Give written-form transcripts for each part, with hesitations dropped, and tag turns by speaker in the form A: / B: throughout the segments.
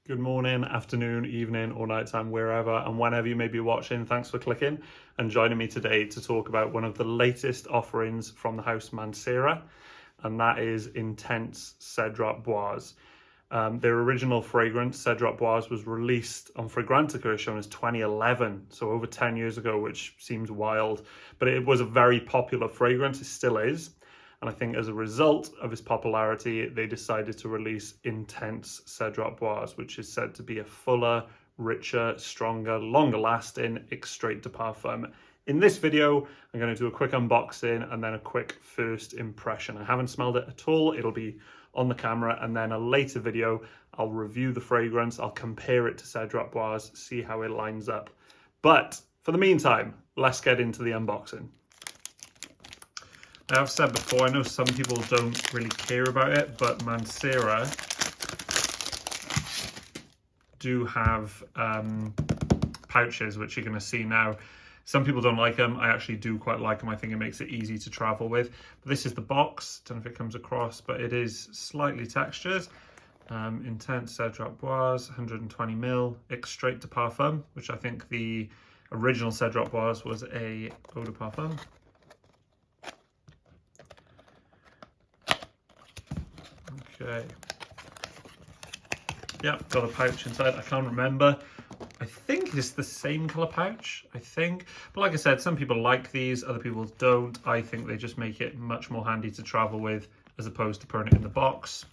A: Good morning, afternoon, evening, or nighttime, wherever and whenever you may be watching. Thanks for clicking and joining me today to talk about one of the latest offerings from the house Mancera, and that is Intense Cedrat Boise. Their original fragrance, Cedrat Boise, was released on Fragrantica as shown as 2011, so over 10 years ago, which seems wild, but it was a very popular fragrance, it still is. And I think as a result of its popularity, they decided to release Intense Cedrat Boise, which is said to be a fuller, richer, stronger, longer lasting extrait de parfum. In this video, I'm going to do a quick unboxing and then a quick first impression. I haven't smelled it at all. It'll be on the camera, and then a later video, I'll review the fragrance. I'll compare it to Cedrat Boise, see how it lines up. But for the meantime, let's get into the unboxing. I have said before, I know some people don't really care about it, but Mancera do have pouches, which you're going to see now. Some people don't like them. I actually do quite like them. I think it makes it easy to travel with. But this is the box. Don't know if it comes across, but it is slightly textured. Intense Cedrat Boise, 120ml, extrait de parfum, which I think the original Cedrat Boise was a eau de parfum. Okay. Yeah, got a pouch inside. I can't remember. I think it's the same colour pouch, I think. But like I said, some people like these, other people don't. I think they just make it much more handy to travel with as opposed to putting it in the box.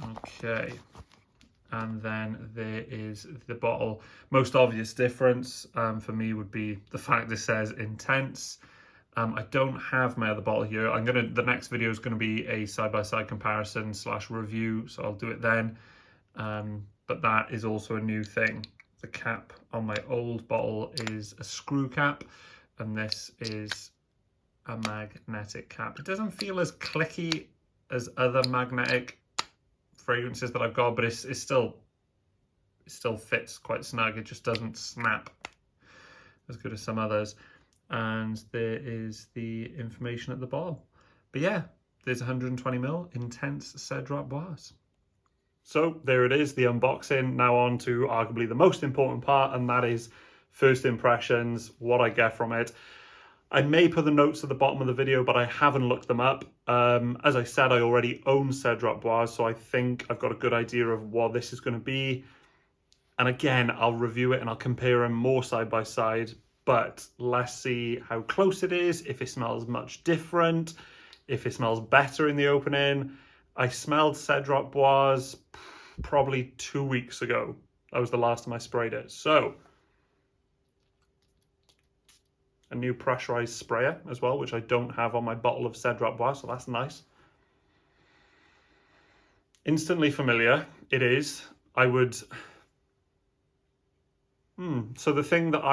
A: Okay. And then there is the bottle. Most obvious difference for me would be the fact this says Intense. I don't have my other bottle here. The next video is gonna be a side-by-side comparison / review, so I'll do it then. But that is also a new thing. The cap on my old bottle is a screw cap, and this is a magnetic cap. It doesn't feel as clicky as other magnetic fragrances that I've got, but it still fits quite snug. It just doesn't snap as good as some others. And there is the information at the bottom. But yeah, there's 120ml Intense Cedrat Boise. So there it is, the unboxing. Now on to arguably the most important part, and that is first impressions, what I get from it. I may put the notes at the bottom of the video, but I haven't looked them up. As I said, I already own Cedrat Boise, so I think I've got a good idea of what this is going to be. And again, I'll review it and I'll compare them more side by side. But let's see how close it is, if it smells much different, if it smells better in the opening. I smelled Cedrat Boise probably 2 weeks ago. That was the last time I sprayed it. So, a new pressurized sprayer as well, which I don't have on my bottle of Cedrat Boise, so that's nice. Instantly familiar, it is. I would... So the thing that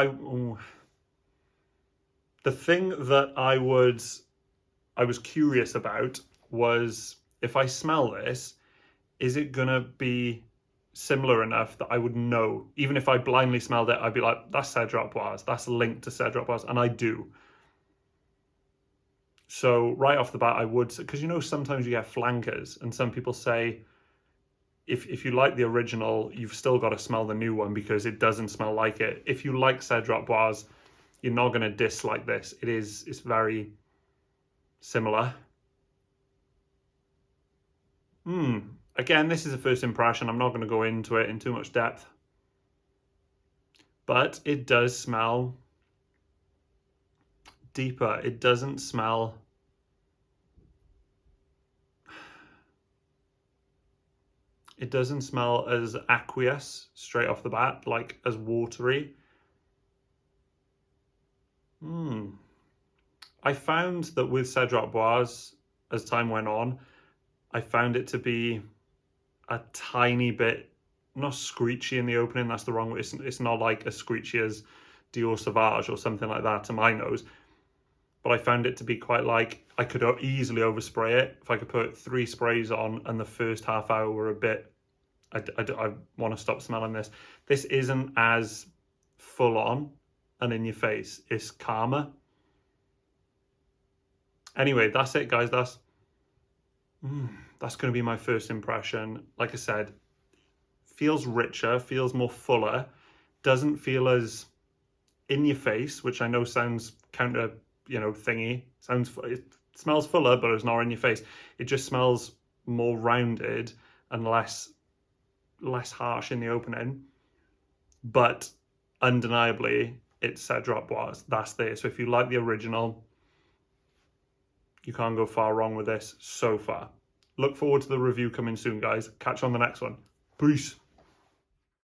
A: I was curious about was, if I smell this, is it gonna be similar enough that I would know? Even if I blindly smelled it, I'd be like, that's Cedrat Boise, that's linked to Cedrat Boise, and I do. So right off the bat, I would, because you know sometimes you get flankers, and some people say, if you like the original, you've still got to smell the new one because it doesn't smell like it. If you like Cedrat Boise, you're not going to dislike this. It's very similar. Again, this is a first impression. I'm not going to go into it in too much depth. But it does smell deeper. It doesn't smell... It doesn't smell as aqueous straight off the bat, like as watery. I found that with Cedrat Boise, as time went on, I found it to be a tiny bit, not screechy in the opening, that's the wrong way. It's not like as screechy as Dior Sauvage or something like that to my nose. But I found it to be quite like, I could easily overspray it. If I could put 3 sprays on and the first half hour were a bit, I want to stop smelling this. This isn't as full on and in your face. It's calmer. Anyway, that's it, guys. That's that's going to be my first impression. Like I said, feels richer, feels more fuller, doesn't feel as in your face, which I know sounds counter, thingy. It smells fuller, but it's not in your face. It just smells more rounded and less harsh in the opening. But undeniably, it's Cedrat Boise. That's there. So if you like the original, you can't go far wrong with this so far. Look forward to the review coming soon, guys. Catch you on the next one. Peace.